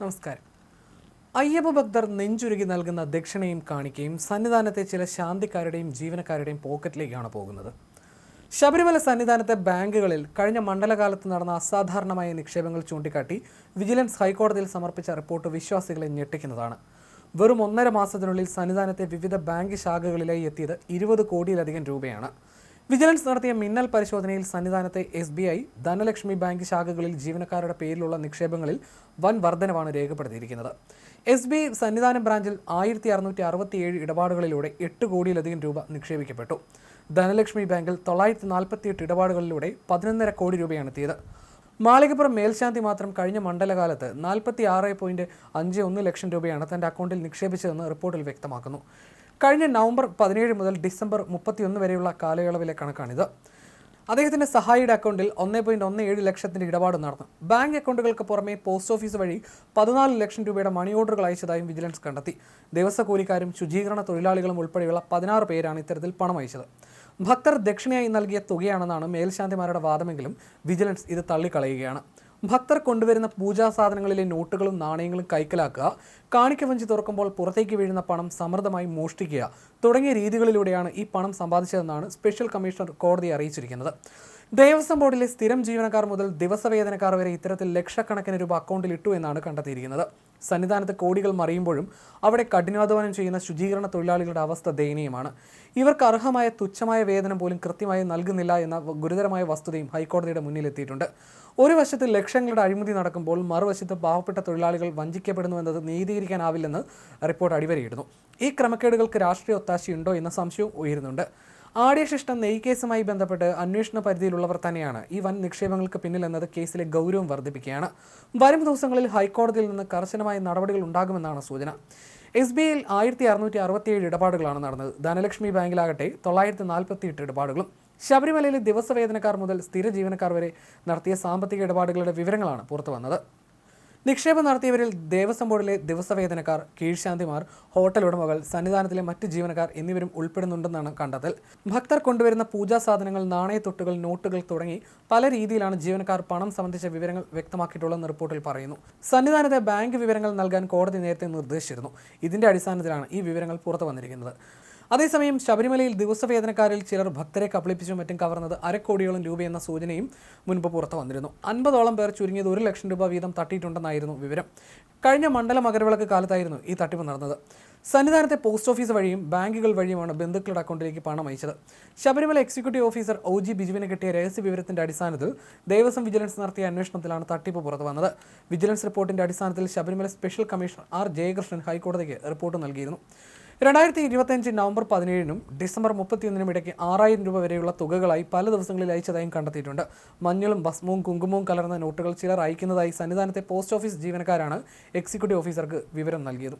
നമസ്കാരം. അയ്യപ്പ ഭക്തർ നെഞ്ചുരുകി നൽകുന്ന ദക്ഷിണയും കാണിക്കയും സന്നിധാനത്തെ ചില ശാന്തിക്കാരുടെയും ജീവനക്കാരുടെയും പോക്കറ്റിലേക്കാണ് പോകുന്നത്. ശബരിമല സന്നിധാനത്തെ ബാങ്കുകളിൽ കഴിഞ്ഞ മണ്ഡലകാലത്ത് നടന്ന അസാധാരണമായ നിക്ഷേപങ്ങൾ ചൂണ്ടിക്കാട്ടി വിജിലൻസ് ഹൈക്കോടതിയിൽ സമർപ്പിച്ച റിപ്പോർട്ട് വിശ്വാസികളെ ഞെട്ടിക്കുന്നതാണ്. വെറും 1.5 മാസത്തിനുള്ളിൽ സന്നിധാനത്തെ വിവിധ ബാങ്ക് ശാഖകളിലായി എത്തിയത് 20 കോടിയിലധികം രൂപയാണ്. വിജിലൻസ് നടത്തിയ മിന്നൽ പരിശോധനയിൽ സന്നിധാനത്തെ SBI, ധനലക്ഷ്മി ബാങ്ക് ശാഖകളിൽ ജീവനക്കാരുടെ പേരിലുള്ള നിക്ഷേപങ്ങളിൽ വൻ വർധനവാണ് രേഖപ്പെടുത്തിയിരിക്കുന്നത്. SBI സന്നിധാനം ബ്രാഞ്ചിൽ 1667 ഇടപാടുകളിലൂടെ 8 കോടിയിലധികം രൂപ നിക്ഷേപിക്കപ്പെട്ടു. ധനലക്ഷ്മി ബാങ്കിൽ 948 ഇടപാടുകളിലൂടെ 11.5 കോടി രൂപയാണ് എത്തിയത്. മാളികപ്പുറം മേൽശാന്തി മാത്രം കഴിഞ്ഞ മണ്ഡലകാലത്ത് 46.51 ലക്ഷം രൂപയാണ് തന്റെ അക്കൗണ്ടിൽ നിക്ഷേപിച്ചതെന്ന് റിപ്പോർട്ടിൽ വ്യക്തമാക്കുന്നു. കഴിഞ്ഞ നവംബർ 17 മുതൽ ഡിസംബർ 31 വരെയുള്ള കാലയളവിലെ കണക്കാണിത്. അദ്ദേഹത്തിന്റെ സഹായിയുടെ അക്കൗണ്ടിൽ 1.17 ലക്ഷത്തിന്റെ ഇടപാട് നടന്നു. ബാങ്ക് അക്കൗണ്ടുകൾക്ക് പുറമെ പോസ്റ്റ് ഓഫീസ് വഴി 14 ലക്ഷം രൂപയുടെ മണി ഓർഡറുകൾ അയച്ചതായും വിജിലൻസ് കണ്ടെത്തി. ദിവസക്കൂലിക്കാരും ശുചീകരണ തൊഴിലാളികളും ഉൾപ്പെടെയുള്ള 16 പേരാണ് ഇത്തരത്തിൽ പണം അയച്ചത്. ഭക്തർ ദക്ഷിണയായി നൽകിയ തുകയാണെന്നാണ് മേൽശാന്തിമാരുടെ വാദമെങ്കിലും വിജിലൻസ് ഇത് തള്ളിക്കളയുകയാണ്. ഭക്തർ കൊണ്ടുവരുന്ന പൂജാ സാധനങ്ങളിലെ നോട്ടുകളും നാണയങ്ങളും കൈക്കലാക്കുക, കാണിക്ക വഞ്ചി തുറക്കുമ്പോൾ പുറത്തേക്ക് വീഴുന്ന പണം സമൃദ്ധമായി മോഷ്ടിക്കുക തുടങ്ങിയ രീതികളിലൂടെയാണ് ഈ പണം സമ്പാദിച്ചതെന്നാണ് സ്പെഷ്യൽ കമ്മീഷണർ കോടതിയെ അറിയിച്ചിരിക്കുന്നത്. ദേവസ്വം ബോർഡിലെ സ്ഥിരം ജീവനക്കാർ മുതൽ ദിവസവേതനക്കാർ വരെ ഇത്തരത്തിൽ ലക്ഷക്കണക്കിന് രൂപ അക്കൗണ്ടിൽ ഇട്ടു എന്നാണ് കണ്ടെത്തിയിരിക്കുന്നത്. സന്നിധാനത്ത് കോടികൾ മറിയുമ്പോഴും അവിടെ കഠിനാധ്വാനം ചെയ്യുന്ന ശുചീകരണ തൊഴിലാളികളുടെ അവസ്ഥ ദയനീയമാണ്. ഇവർക്ക് അർഹമായ തുച്ഛമായ വേതനം പോലും കൃത്യമായി നൽകുന്നില്ല എന്ന ഗുരുതരമായ വസ്തുതയും ഹൈക്കോടതിയുടെ മുന്നിലെത്തിയിട്ടുണ്ട്. ഒരു വശത്ത് ലക്ഷങ്ങളുടെ അഴിമതി നടക്കുമ്പോൾ മറുവശത്ത് പാവപ്പെട്ട തൊഴിലാളികൾ വഞ്ചിക്കപ്പെടുന്നു എന്നത് നീതീകരിക്കാനാവില്ലെന്ന് റിപ്പോർട്ട് അടിവരയിടുന്നു. ഈ ക്രമക്കേടുകൾക്ക് രാഷ്ട്രീയ ഒത്താശയുണ്ടോ എന്ന സംശയവും ഉയരുന്നുണ്ട്. ആര്യശിഷ്ടം നെയ്ക്കേസുമായി ബന്ധപ്പെട്ട് അന്വേഷണ പരിധിയിലുള്ളവർ തന്നെയാണ് ഈ വൻ നിക്ഷേപങ്ങൾക്ക് പിന്നിലെന്നത് കേസിലെ ഗൗരവം വർദ്ധിപ്പിക്കുകയാണ്. വരും ദിവസങ്ങളിൽ ഹൈക്കോടതിയിൽ നിന്ന് കർശനമായ നടപടികൾ ഉണ്ടാകുമെന്നാണ് സൂചന. SBIയിൽ 1667 ഇടപാടുകളാണ് നടന്നത്. ധനലക്ഷ്മി ബാങ്കിലാകട്ടെ 948 ഇടപാടുകളും. ശബരിമലയിലെ ദിവസവേതനക്കാർ മുതൽ സ്ഥിര ജീവനക്കാർ വരെ നടത്തിയ സാമ്പത്തിക ഇടപാടുകളുടെ വിവരങ്ങളാണ് പുറത്തു വന്നത്. നിക്ഷേപം നടത്തിയവരിൽ ദേവസ്വം ബോർഡിലെ ദിവസവേതനക്കാർ, കീഴ്ശാന്തിമാർ, ഹോട്ടൽ ഉടമകൾ, സന്നിധാനത്തിലെ മറ്റ് ജീവനക്കാർ എന്നിവരും ഉൾപ്പെടുന്നുണ്ടെന്നാണ് കണ്ടെത്തൽ. ഭക്തർ കൊണ്ടുവരുന്ന പൂജാ സാധനങ്ങൾ, നാണയത്തൊട്ടുകൾ, നോട്ടുകൾ തുടങ്ങി പല രീതിയിലാണ് ജീവനക്കാർ പണം സംബന്ധിച്ച വിവരങ്ങൾ വ്യക്തമാക്കിയിട്ടുള്ളതെന്ന് റിപ്പോർട്ടിൽ പറയുന്നു. സന്നിധാനത്തെ ബാങ്ക് വിവരങ്ങൾ നൽകാൻ കോടതി നേരത്തെ നിർദ്ദേശിച്ചിരുന്നു. ഇതിന്റെ അടിസ്ഥാനത്തിലാണ് ഈ വിവരങ്ങൾ പുറത്തു വന്നിരിക്കുന്നത്. അതേസമയം ശബരിമലയിൽ ദിവസവേതനക്കാരിൽ ചിലർ ഭക്തരെ കബളിപ്പിച്ചും മറ്റും കവർന്നത് 1/2 കോടിയോളം രൂപയെന്ന സൂചനയും മുൻപ് പുറത്തു വന്നിരുന്നു. 50ഓളം പേർ ചുരുങ്ങിയത് 1 ലക്ഷം രൂപ വീതം തട്ടിയിട്ടുണ്ടെന്നായിരുന്നു വിവരം. കഴിഞ്ഞ മണ്ഡല മകരവിളക്ക് കാലത്തായിരുന്നു ഈ തട്ടിപ്പ് നടന്നത്. സന്നിധാനത്തെ പോസ്റ്റ് ഓഫീസ് വഴിയും ബാങ്കുകൾ വഴിയുമാണ് ബന്ധുക്കളുടെ അക്കൗണ്ടിലേക്ക് പണം അയച്ചത്. ശബരിമല എക്സിക്യൂട്ടീവ് ഓഫീസർ OG ബിജുവിന് കിട്ടിയ രഹസ്യ വിവരത്തിന്റെ അടിസ്ഥാനത്തിൽ ദേവസ്വം വിജിലൻസ് നടത്തിയ അന്വേഷണത്തിലാണ് തട്ടിപ്പ് പുറത്തു വന്നത്. വിജിലൻസ് റിപ്പോർട്ടിന്റെ അടിസ്ഥാനത്തിൽ Sabarimala special commissioner R Jayakrishnan ഹൈക്കോടതിക്ക് റിപ്പോർട്ട് നൽകിയിരുന്നു. 2025 നവംബർ 17-നും ഡിസംബർ 31-നും ഇടയ്ക്ക് 6000 രൂപ വരെയുള്ള തുകകളായി പല ദിവസങ്ങളിൽ അയച്ചതായും കണ്ടെത്തിയിട്ടുണ്ട്. മഞ്ഞളും ഭസ്മവും കുങ്കുമവും കലർന്ന നോട്ടുകൾ ചിലർ അയക്കുന്നതായി സന്നിധാനത്തെ പോസ്റ്റ് ഓഫീസ് ജീവനക്കാരാണ് എക്സിക്യൂട്ടീവ് ഓഫീസർക്ക് വിവരം നൽകിയത്.